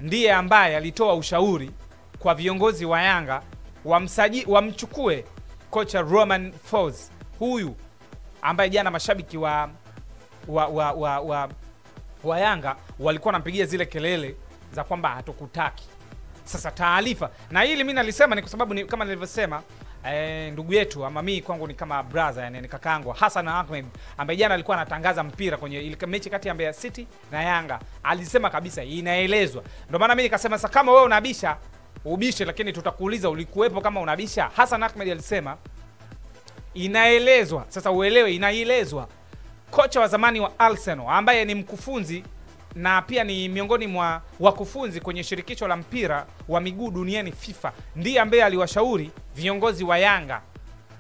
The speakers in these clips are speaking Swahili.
ndiye ambaye alitoa ushauri kwa viongozi wa Yanga wamchukue kocha Romain Folz, huyu ambaye jana mashabiki wa Yanga walikuwa wanampigia zile kelele za kwamba hatukutaki. Sasa taarifa, na hili mimi nalisema ni kwa sababu ni kama nilivyosema, ndugu yetu ama mimi kwangu ni kama brother, yani ni kakaangu Hassan Ahmed, ambaye jana alikuwa anatangaza mpira kwenye ile mechi kati ya Mbeya City na Yanga. Alisema kabisa inaelezwa. Ndio maana mimi nikasema sasa kama wewe unabisha ubishe, lakini tutakuuliza ulikuwepo kama unabisha. Hassan Ahmed alisema inaelezwa. Sasa uelewe, inaelezwa kocha wa zamani wa Arsenal ambaye ni mkufunzi na pia ni miongoni mwa wakufunzi kwenye shirikisho la mpira wa miguu duniani FIFA, ndiye ambaye aliwashauri viongozi wa Yanga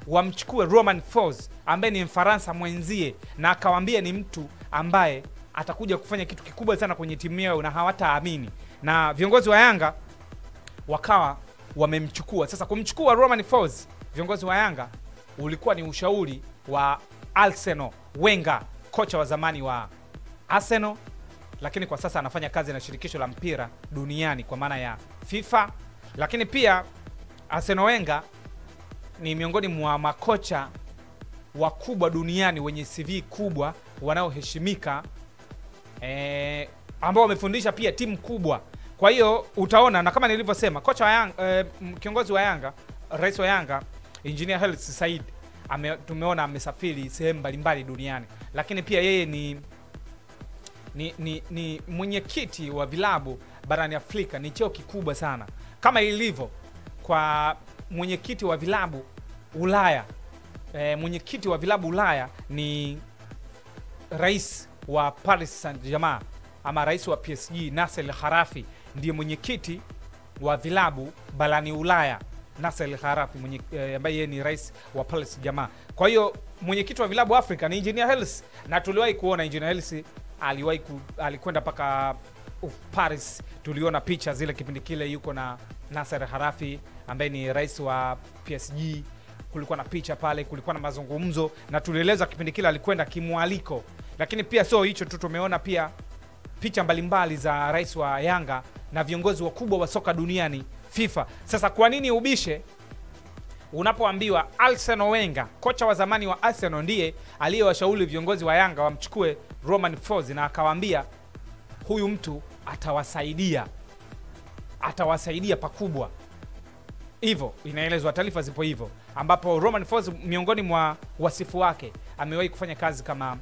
wamchukue Romain Folz ambaye ni Mfaransa mwenzie, na akawaambia ni mtu ambaye atakuja kufanya kitu kikubwa sana kwenye timu yao na hawataamini. Na viongozi wa Yanga wakawa wamemchukua. Sasa kumchukua Romain Folz viongozi wa Yanga ulikuwa ni ushauri wa Arsenal Wenger, kocha wa zamani wa Arsenal, lakini kwa sasa anafanya kazi na shirikisho la mpira duniani kwa maana ya FIFA. Lakini pia Arsenal Wenger ni miongoni mwa makocha wakubwa duniani wenye CV kubwa, wanaoheshimika, ambao wamefundisha pia timu kubwa. Kwa hiyo utaona, na kama nilivyosema, kocha wa Yanga, kiongozi wa Yanga, rais wa Yanga Engineer Hersi Said, tumeona amesafiri sehemu mbalimbali duniani. Lakini pia yeye ni mwenyekiti wa vilabu barani Afrika, ni cheo kikubwa sana. Kama ilivyo kwa mwenyekiti wa vilabu Ulaya, mwenyekiti wa vilabu Ulaya ni rais wa Paris Saint-Germain ama rais wa PSG Nasser Al-Khelaifi, ndiye mwenyekiti wa vilabu barani Ulaya. Nasser Al-Khelaifi ambaye yeye ni rais wa Paris Saint-Germain. Kwa hiyo mwenyekiti wa vilabu Afrika ni Engineer Hersi, na tuliwahi kuona Engineer Hersi alikwenda paka Paris. Tuliona picha zile kipindi kile yuko na Nasser Al-Khelaifi ambaye ni rais wa PSG. Kulikuwa na picha pale, kulikuwa na mazungumzo, na tulieleza kipindi kile alikwenda kimwaliko. Lakini pia sio hicho tu, tumeona pia picha mbalimbali za rais wa Yanga na viongozi wakubwa wa soka duniani FIFA. Sasa kwa nini ubishe unapoambiwa Arsenal Wenger, kocha wa zamani wa Arsenal, ndiye aliyewashauri viongozi wa Yanga wamchukue Romain Folz, na akawaambia huyu mtu atawasaidia pakubwa. Hivyo inaelezwa, taarifa zipo hivyo, ambapo Romain Folz miongoni mwa wasifu wake amewahi kufanya kazi kama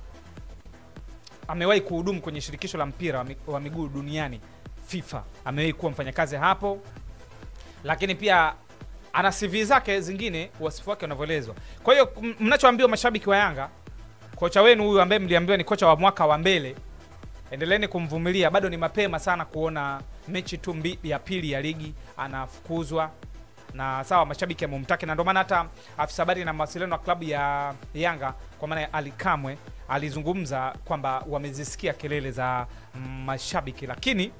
amewahi kuhudumu kwenye shirikisho la mpira wa miguu duniani FIFA, amewahi kuwa mfanyakazi hapo. Lakini pia ana CV zake zingine, wasifu wake unavyoelezwa. Kwa hiyo mnachoambiwa mashabiki wa Yanga, kocha wenu huyu ambaye mliambiwa ni kocha wa mwaka wa mbele, endeleeni kumvumilia, bado ni mapema sana kuona mechi tu ya pili ya ligi anafukuzwa. Na sawa, mashabiki amemtaki, na ndio maana hata afisa habari na mawasiliano wa klabu ya Yanga kwa maana Ali Kamwe alizungumza kwamba wamezisikia kelele za mashabiki, lakini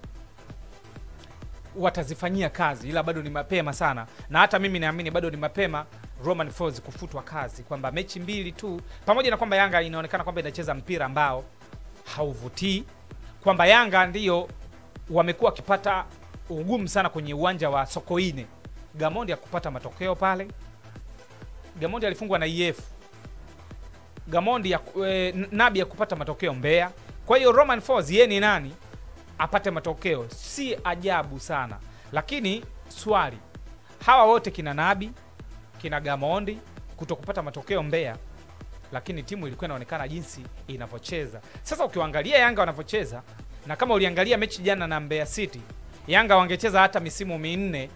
watazifanyia kazi, ila bado ni mapema sana. Na hata mimi naamini bado ni mapema Romain Folz kufutwa kazi, kwamba mechi mbili tu, pamoja na kwamba Yanga inaonekana kwamba inacheza mpira ambao hauvutii, kwamba Yanga ndiyo wamekuwa wakipata ugumu sana kwenye uwanja wa Sokoine. Gamondi ya kupata matokeo pale, Gamondi alifungwa na EF, Gamondi Nabi ya kupata matokeo Mbeya. Kwa hiyo Romain Folz yeye ni nani apate matokeo? Si ajabu sana. Lakini swali, hawa wote kina Nabi, kina Gamondi kutokupata matokeo Mbeya, lakini timu ilikuwa inaonekana jinsi inavyocheza. Sasa ukiangalia Yanga wanavyocheza, na kama uliangalia mechi jana na Mbeya City, Yanga wangecheza hata misimu minne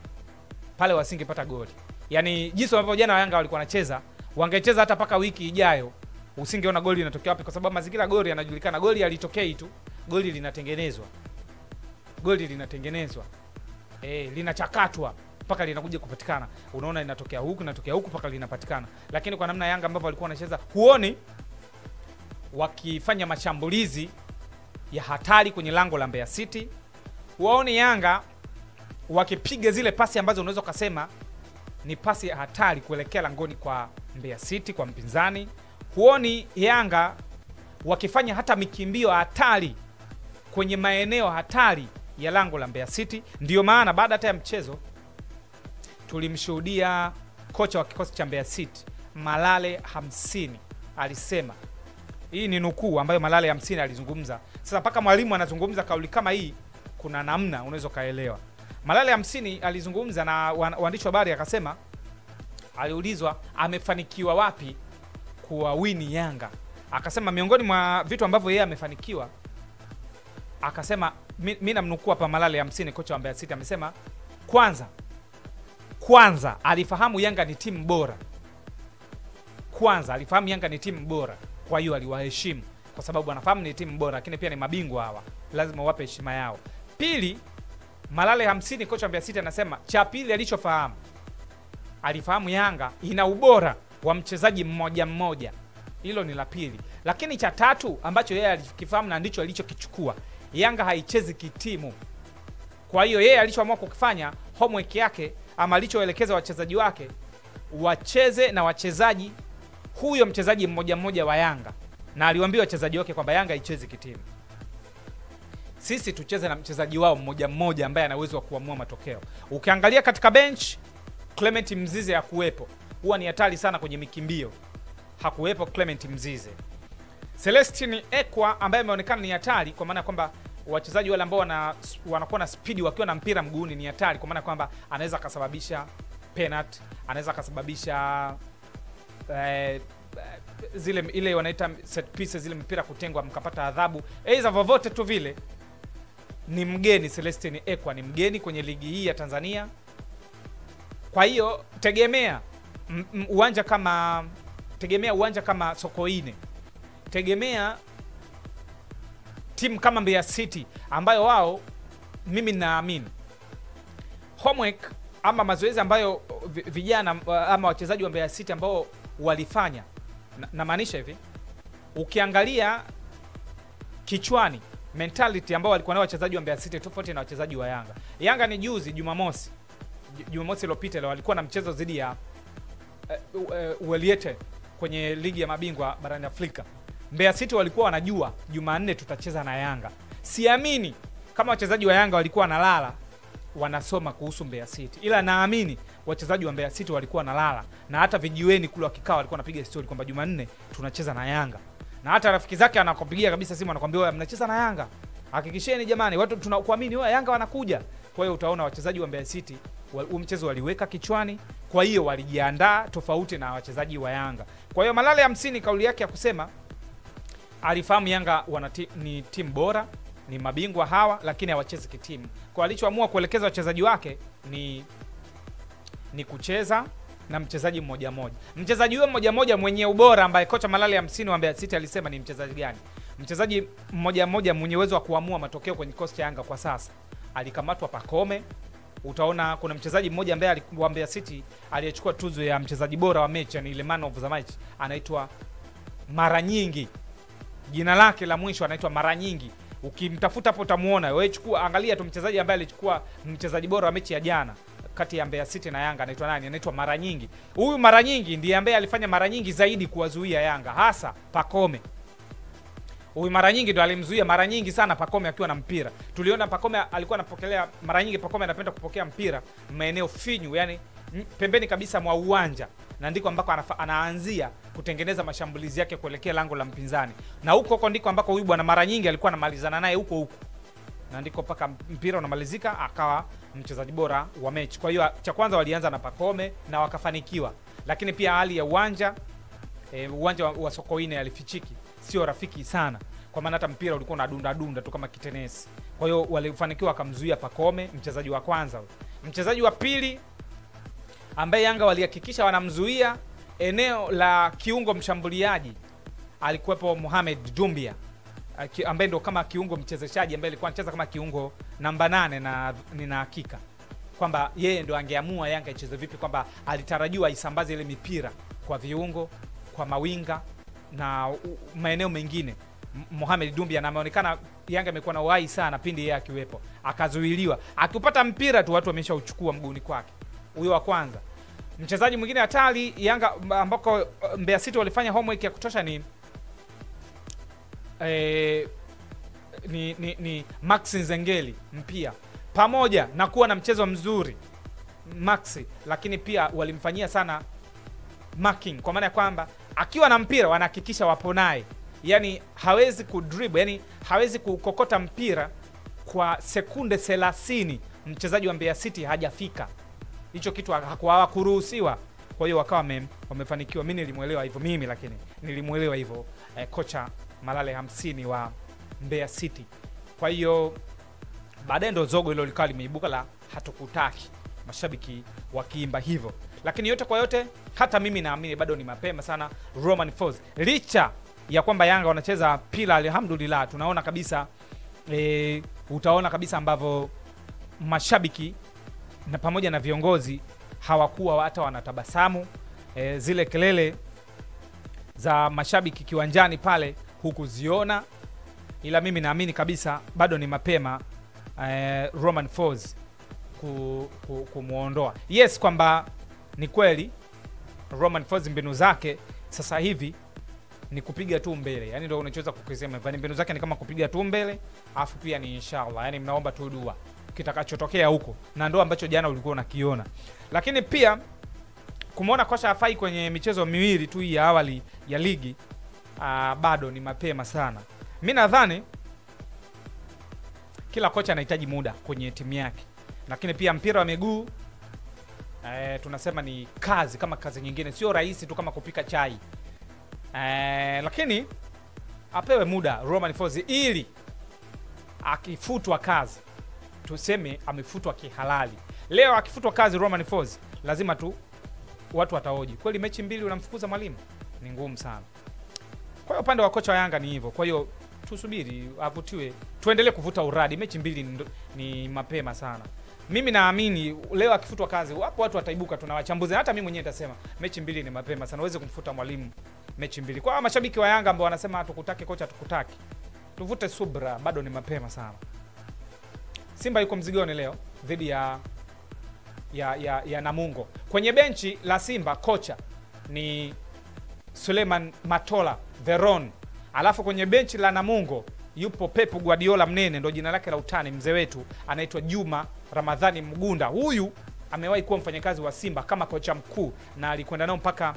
pale wasingepata goli. Yaani jinsi ambavyo jana Yanga walikuwa wanacheza, wangecheza hata paka wiki ijayo usingeona goli linatokea wapi, kwa sababu mazingira goli yanajulikana. Goli halitokei tu, goli linatengenezwa. Goli linatengenezwa. Linachakatwa mpaka linakuja kupatikana. Unaona linatokea huku mpaka linapatikana. Lakini kwa namna Yanga ambavyo walikuwa wanacheza, huoni wakifanya mashambulizi ya hatari kwenye lango la Mbeya City. Huoni Yanga wakipiga zile pasi ambazo unaweza kusema ni pasi ya hatari kuelekea langoni kwa Mbeya City, kwa mpinzani. Huoni Yanga wakifanya hata mikimbio hatari kwenye maeneo hatari ya lango la Mbeya City. Ndio maana baada hata ya mchezo tulimshuhudia kocha wa kikosi cha Mbeya City Malale 50 alisema, hii ni nukuu ambayo Malale 50 alizungumza. Sasa paka mwalimu anazungumza kauli kama hii, kuna namna unaweza kaelewa. Malale 50 alizungumza na waandishi wa habari, akasema, aliulizwa amefanikiwa wapi kuwawini Yanga. Akasema miongoni mwa vitu ambavyo yeye amefanikiwa, akasema, mimi namnukuu hapa Malale 50, kocha wa Mbeya City, amesema kwanza alifahamu Yanga ni timu bora. Kwanza alifahamu Yanga ni timu bora, kwa hiyo aliwaheshimu kwa sababu anafahamu ni timu bora, lakini pia ni mabingwa hawa, lazima wape heshima yao. Pili, Malale 50 kocha wa Mbeya City anasema cha pili alichofahamu, alifahamu Yanga ina ubora wa mchezaji mmoja mmoja. Hilo ni la pili. Lakini cha tatu ambacho yeye alikifahamu na ndicho alichokichukua, Yanga haichezi kitimu. Kwa hiyo yeye alichoamua kukifanya, homework yake ama alichoelekeza wachezaji wake, wacheze na wachezaji huyo mchezaji mmoja mmoja wa Yanga, na aliwaambia wachezaji wake kwamba Yanga haichezi kitimu. Sisi tucheze na mchezaji wao mmoja mmoja ambaye ana uwezo wa kuamua matokeo. Ukiangalia katika bench, Clement Mzize hakuwepo. Huwa ni hatari sana kwenye mikimbio. Hakuwepo Clement Mzize. Celestine Ekwa ambaye ameonekana ni hatari, kwa maana kwamba wachezaji wale ambao wanakuwa na speed wakiwa na mpira mguuni ni hatari, kwa maana kwamba anaweza kusababisha penalty, anaweza kusababisha ile wanaita set pieces, zile mpira kutengwa mkapata adhabu. Aidha vovote tu vile. Ni mgeni Celestine Ekwa, ni mgeni kwenye ligi hii ya Tanzania. Kwa hiyo tegemea uwanja kama Sokoine. Tegemea timu kama Mbeya City ambayo wao, mimi naamini homework ama mazoezi ambayo vijana ama wachezaji wa Mbeya City ambao walifanya, na maanisha hivi, ukiangalia kichwani mentality ambao walikuwa nayo wachezaji wa Mbeya City tofauti na wachezaji wa Yanga. Yanga ni juzi Jumamosi iliyopita walikuwa na mchezo dhidi ya Weliete kwenye ligi ya mabingwa barani Afrika. Mbeya City walikuwa wanajua Jumanne tutacheza na Yanga. Siamini kama wachezaji wa Yanga walikuwa wanalala wanasoma kuhusu Mbeya City, ila naamini wachezaji wa Mbeya City walikuwa wanalala, na hata vijiweni kule wakikaa walikuwa wanapiga story kwamba Jumanne tunacheza na Yanga. Na hata rafiki zake anakupigia kabisa simu anakuambia wewe mnacheza na Yanga, hakikisheni jamani watu tunakuamini wewe, Yanga wanakuja. Kwa hiyo utaona wachezaji wa Mbeya City mchezo waliweka kichwani, kwa hiyo walijiandaa tofauti na wachezaji wa Yanga. Kwa hiyo Malale 50 kauli yake ya kusema alifahamu Yanga ni timu bora, ni mabingwa hawa, lakini hawachezi kitimu. Kwa alichoamua kuelekeza wachezaji wake ni kucheza na mchezaji mmoja mmoja. Mchezaji huyo mmoja mmoja mwenye ubora ambaye kocha Malale 50 wa Mbeya City alisema ni mchezaji gani? Mchezaji mmoja mmoja mwenye uwezo wa kuamua matokeo kwenye kikosi cha Yanga kwa sasa. Alikamatwa Pakome. Utaona kuna mchezaji mmoja ambaye wa Mbeya City aliyechukua tuzo ya mchezaji bora wa mechi, yani ile man of the match, anaitwa Maranyingi. Jina lake la mwisho anaitwa Maranyingi. Ukimtafuta hapo utamuona. Wewe angalia tu mchezaji ambaye alichukua mchezaji bora wa mechi ya jana kati ya Mbeya City na Yanga anaitwa nani? Anaitwa Maranyingi. Huyu Maranyingi ndiye ambaye alifanya mara nyingi zaidi kuwazuia Yanga, hasa Pakome. Huyu Maranyingi ndo alimzuia mara nyingi sana Pakome akiwa na mpira. Tuliona Pakome alikuwa anapokelea mara nyingi, Pakome anapenda kupokea mpira maeneo finyu, yani pembeni kabisa mwa uwanja, na ndiko ambako anaanzia kutengeneza mashambulizi yake kuelekea lango la mpinzani. Na huko ndiko ambako huyu bwana mara nyingi alikuwa anamalizana naye huko. Na ndiko paka mpira unamalizika akawa mchezaji bora wa mechi. Kwa hiyo cha kwanza walianza na Pakome na wakafanikiwa. Lakini pia hali ya uwanja wa Sokoine alifichiki, sio rafiki sana, kwa maana hata mpira ulikuwa unadunda tu kama kitenesi. Kwa hiyo walifanikiwa akamzuia Pakome, mchezaji wa kwanza. Mchezaji wa pili ambaye Yanga walihakikisha wanamzuia eneo la kiungo mshambuliaji, alikuwepo Mohamed Dumbia, ambaye ndo kama kiungo mchezeshaji ambaye alikuwa anacheza kama kiungo namba 8, na nina hakika kwamba yeye ndo angeamua Yanga icheze vipi, kwamba alitarajiwa isambaze ile mipira kwa viungo, kwa mawinga na maeneo mengine. Mohamed Dumbia, na ameonekana Yanga imekuwa na uhai sana pindi yeye akiwepo. Akazuiliwa. Akipata mpira tu watu wameshauchukua mguuni kwake. Huyo wa kwanza. Mchezaji mwingine hatari Yanga ambako Mbeya City walifanya homework ya kutosha ni Max Nzengeli mpia, pamoja na kuwa na mchezo mzuri Maxi, lakini pia walimfanyia sana marking, kwa maana ya kwamba akiwa na mpira wanahakikisha wapo naye, yani hawezi kudribble, yani hawezi kukokota mpira kwa sekunde 30 mchezaji wa Mbeya City hajafika. Hicho kitu hawakuruhusiwa. Kwa hiyo wakawa wamefanikiwa. Mimi nilimuelewa hivyo lakini nilimuelewa hivyo kocha Malale 50 wa Mbeya City. Kwa hiyo baadaye ndo zogo hilo likawa limeibuka la hatukutaki, mashabiki wakiimba hivyo. Lakini yote kwa yote, hata mimi naamini bado ni mapema sana Romain Folz. Licha ya kwamba Yanga wanacheza pila, alhamdulillah tunaona kabisa utaona kabisa ambavyo mashabiki na pamoja na viongozi hawakuwa hata wanatabasamu. Zile kelele za mashabiki kiwanjani pale hukuziona, ila mimi naamini kabisa bado ni mapema Romain Folz kumuondoa. Yes, kwamba ni kweli Romain Folz mbinu zake sasa hivi ni kupiga tu mbele. Yani ndio unachoweza kukisema. Mbinu zake ni kama kupiga tu mbele, afu pia ni inshallah. Yani mnaomba tu dua kitakachotokea huko. Na ndio ambacho jana ulikuwa unakiona. Lakini pia kumuona kocha afai kwenye michezo miwili tu ya awali ya ligi, bado ni mapema sana. Mimi nadhani kila kocha anahitaji muda kwenye timu yake. Lakini pia mpira wa miguu tunasema ni kazi kama kazi nyingine, sio rahisi tu kama kupika chai. Lakini apewe muda Romain Folz, ili akifutwa kazi tuseme amefutwa kihalali. Leo akifutwa kazi Romain Folz, lazima tu watu wataoji, kweli mechi 2 unamfukuza mwalimu? Ni ngumu sana. Kwa hiyo upande wa kocha wa Yanga ni hivyo. Kwa hiyo tusubiri avutiwe, tuendelee kuvuta uradi. Mechi 2 ni mapema sana. Mimi naamini leo akifutwa kazi, wapo watu wataibuka, tunawachambuzi. Hata mimi mwenyewe nitasema mechi 2 ni mapema sana, uweze kumfuta mwalimu mechi 2. Kwa mashabiki wa Yanga ambao wanasema hatukutaki kocha, hatukutaki, tuvute subra, bado ni mapema sana. Simba yuko mzigoni leo dhidi ya Namungo. Kwenye benchi la Simba kocha ni Suleiman Matola Veron. Alafu kwenye benchi la Namungo yupo Pep Guardiola mnene, ndo jina lake la utani, mzee wetu anaitwa Juma Ramadhani Mgunda. Huyu amewahi kuwa mfanyakazi wa Simba kama kocha mkuu na alikwenda nao mpaka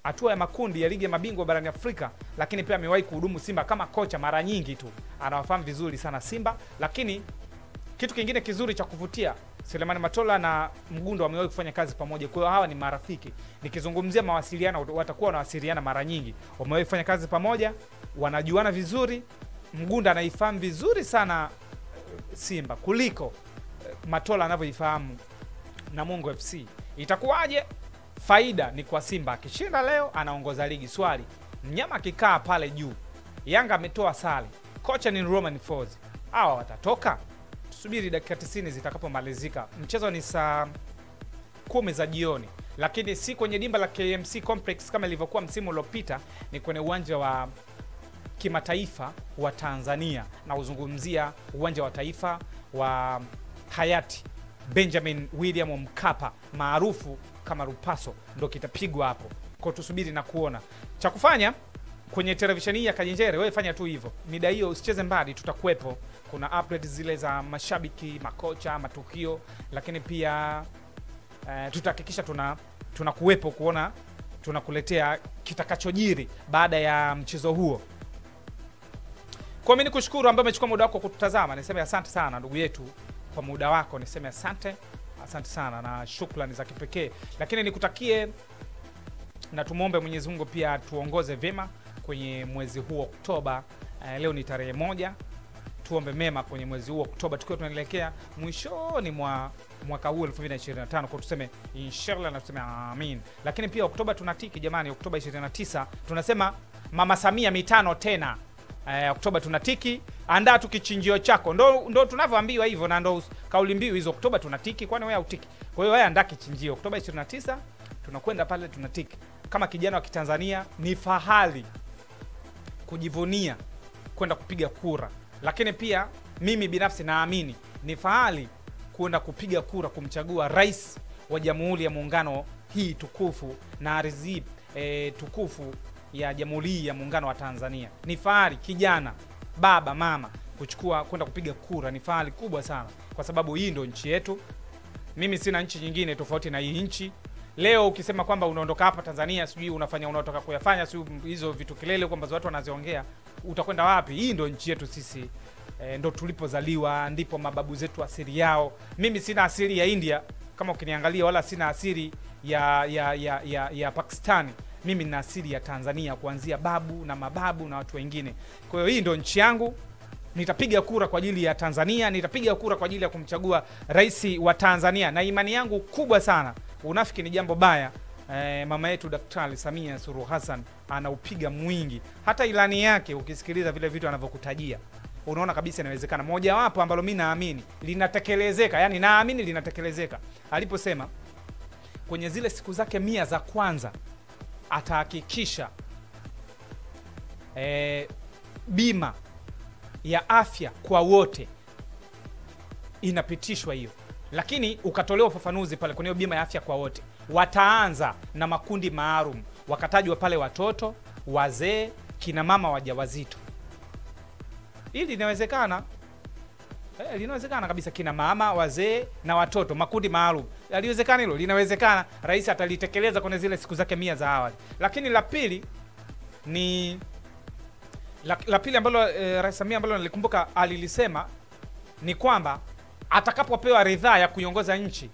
hatua ya makundi ya ligi ya mabingwa barani Afrika, lakini pia amewahi kuhudumu Simba kama kocha mara nyingi tu. Anawafahamu vizuri sana Simba. Lakini kitu kingine kizuri cha kuvutia, Suleiman Matola na Mgunda wamewahi kufanya kazi pamoja. Kwa hiyo hawa ni marafiki. Nikizungumzia mawasiliano, watakuwa wanawasiliana mara nyingi. Wamewahi kufanya kazi pamoja, wanajuana vizuri. Mgunda anaifahamu vizuri sana Simba kuliko Matola anavyoifahamu Namungo FC. Itakuwaje? Faida ni kwa Simba. Akishinda leo anaongoza ligi. Swali, mnyama akikaa pale juu, Yanga ametoa sare, kocha ni Romain Folz, hawa watatoka? Tusubiri dakika 90 zitakapomalizika. Mchezo ni saa 10 za jioni, lakini si kwenye dimba la KMC Complex kama ilivyokuwa msimu uliopita. Ni kwenye uwanja wa kimataifa wa Tanzania, na uzungumzia uwanja wa taifa wa hayati Benjamin William Mkapa maarufu kama Lupaso, ndo kitapigwa hapo. Kwa tusubiri na kuona cha kufanya kwenye televisheni ya Kajenjere. Wewe fanya tu hivyo, mida hiyo usicheze mbali, tutakuepo. Kuna update zile za mashabiki, makocha, matukio, lakini pia tutahakikisha tunakuepo kuona, tunakuletea kitakachojiri baada ya mchezo huo. Kwa mimi nikushukuru ambaye umechukua muda wako kututazama. Niseme asante sana ndugu yetu kwa muda wako. Niseme asante sana na shukrani za kipekee. Lakini nikutakie na tumuombe Mwenyezi Mungu pia tuongoze vyema kwenye mwezi huu Oktoba. Leo ni tarehe 1. Tuombe mema kwenye mwezi huu Oktoba, tukiwa tunaelekea mwishoni mwa mwaka huu 2025. Kwa tuseme inshallah na tuseme amin. Lakini pia Oktoba tunatiki jamani. Oktoba 29 tunasema Mama Samia mitano tena. Oktoba tunatiki, andaa tu kichinjio chako. Ndo tunavyoambiwa hivyo, na ndo kauli mbiu hizo. Oktoba tunatiki, kwani wewe hutiki? Kwa hiyo wewe andaa kichinjio. Oktoba 29 tunakwenda pale tunatiki. Kama kijana wa Kitanzania ni fahari kujivunia kwenda kupiga kura. Lakini pia mimi binafsi naamini ni fahari kwenda kupiga kura kumchagua rais wa Jamhuri ya Muungano hii tukufu na ardhi tukufu ya Jamhuri ya Muungano wa Tanzania. Ni fahari kijana baba mama kuchukua kwenda kupiga kura ni fahari kubwa sana, kwa sababu hii ndio nchi yetu. Mimi sina nchi nyingine tofauti na hii nchi. Leo ukisema kwamba unaondoka hapa Tanzania, sijui unaotaka kuyafanya, sijui hizo vitu kelele kwamba watu wanaziongea, utakwenda wapi? Hii ndio nchi yetu sisi. Ndo tulipozaliwa, ndipo mababu zetu asili yao. Mimi sina asili ya India kama ukiniangalia, wala sina asili ya Pakistani. Mimi nina asili ya Tanzania, kuanzia babu na mababu na watu wengine. Kwa hiyo hii ndio nchi yangu. Nitapiga kura kwa ajili ya Tanzania, nitapiga kura kwa ajili ya kumchagua rais wa Tanzania, na imani yangu kubwa sana, unafiki ni jambo baya. Mama yetu Daktari Samia Suluhu Hassan anaupiga mwingi. Hata ilani yake ukisikiliza vile vitu anavyokutajia, unaona kabisa inawezekana. Moja wapo ambalo mimi naamini linatekelezeka, yani naamini linatekelezeka, aliposema kwenye zile siku zake 100 za kwanza atahakikisha bima ya afya kwa wote inapitishwa hiyo. Lakini ukatolewa ufafanuzi pale kwenye bima ya afya kwa wote, wataanza na makundi maalum, wakatajwa pale watoto, wazee, kina mama wajawazito. Hili linawezekana. Linawezekana kabisa, kina mama, wazee na watoto, makundi maalum. Linawezekana hilo, linawezekana. Rais atalitekeleza kwenye zile siku zake 100 za awali. Lakini la pili ni la pili ambalo Rais Samia ambalo nalikumbuka alilisema ni kwamba atakapopewa ridhaa ya kuiongoza nchi,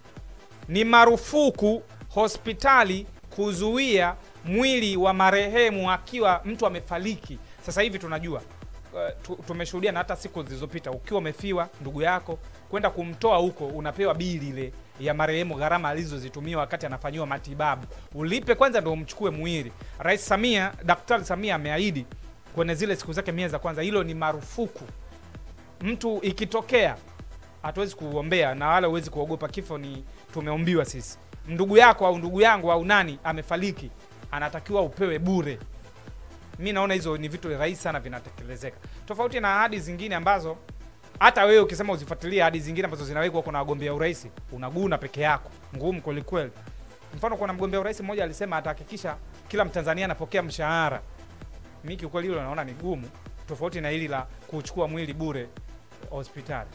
ni marufuku hospitali kuzuia mwili wa marehemu akiwa mtu amefariki. Sasa hivi tunajua, tumeshuhudia na hata siku zilizopita, ukiwa umefiwa ndugu yako, kwenda kumtoa huko unapewa bili ile ya marehemu, gharama alizozitumia wakati anafanyiwa matibabu. Ulipe kwanza ndio umchukue mwili. Rais Samia, Daktari Samia ameahidi kwenye zile siku zake 100 za kwanza, hilo ni marufuku. Mtu ikitokea, hatuwezi kuombea na wala huwezi kuogopa kifo, ni tumeombiwa sisi. Ndugu yako au ndugu yangu au nani amefariki, anatakiwa upewe bure. Mimi naona hizo ni vitu rahisi sana vinatekelezeka. Tofauti na ahadi zingine ambazo hata wewe ukisema uzifuatilie ahadi zingine ambazo zinawekwa kuna wagombea urais, unaguna peke yako, ngumu kweli kweli. Mfano kuna mgombea urais mmoja alisema atahakikisha kila Mtanzania anapokea mshahara. Mimi kiukweli hilo naona ni gumu, tofauti na hili la kuchukua mwili bure hospitali.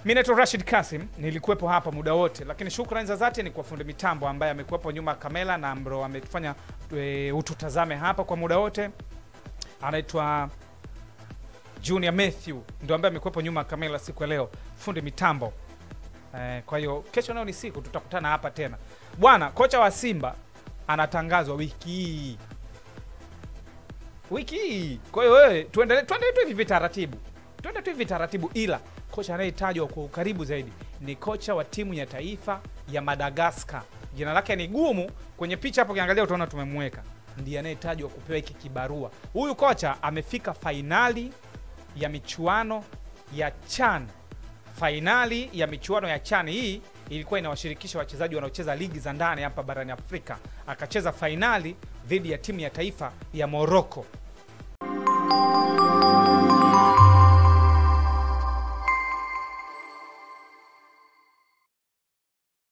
Mimi naitwa Rashid Kasim, nilikuwepo hapa muda wote, lakini shukrani za dhati ni kwa fundi mitambo ambaye amekuwepo nyuma kamera na ambao ametufanya ututazame hapa kwa muda wote. Anaitwa Junior Matthew, ndio ambaye amekuwepo nyuma kamera siku ya leo, fundi mitambo. Kwa hiyo kesho nayo ni siku tutakutana hapa tena. Bwana, kocha wa Simba anatangazwa wiki hii. Kwa hiyo wewe tuendelee tu hivi taratibu. Twende tu hivi taratibu, ila kocha anayetajwa kwa ukaribu zaidi ni kocha wa timu ya taifa ya Madagascar. Jina lake ni gumu, kwenye picha hapo ukiangalia utaona tumemweka. Ndiye anayetajwa kupewa hiki kibarua. Huyu kocha amefika finali ya michuano ya CHAN. Finali ya michuano ya CHAN hii ilikuwa inawashirikisha wachezaji wanaocheza ligi za ndani hapa barani Afrika. Akacheza finali dhidi ya timu ya taifa ya Morocco.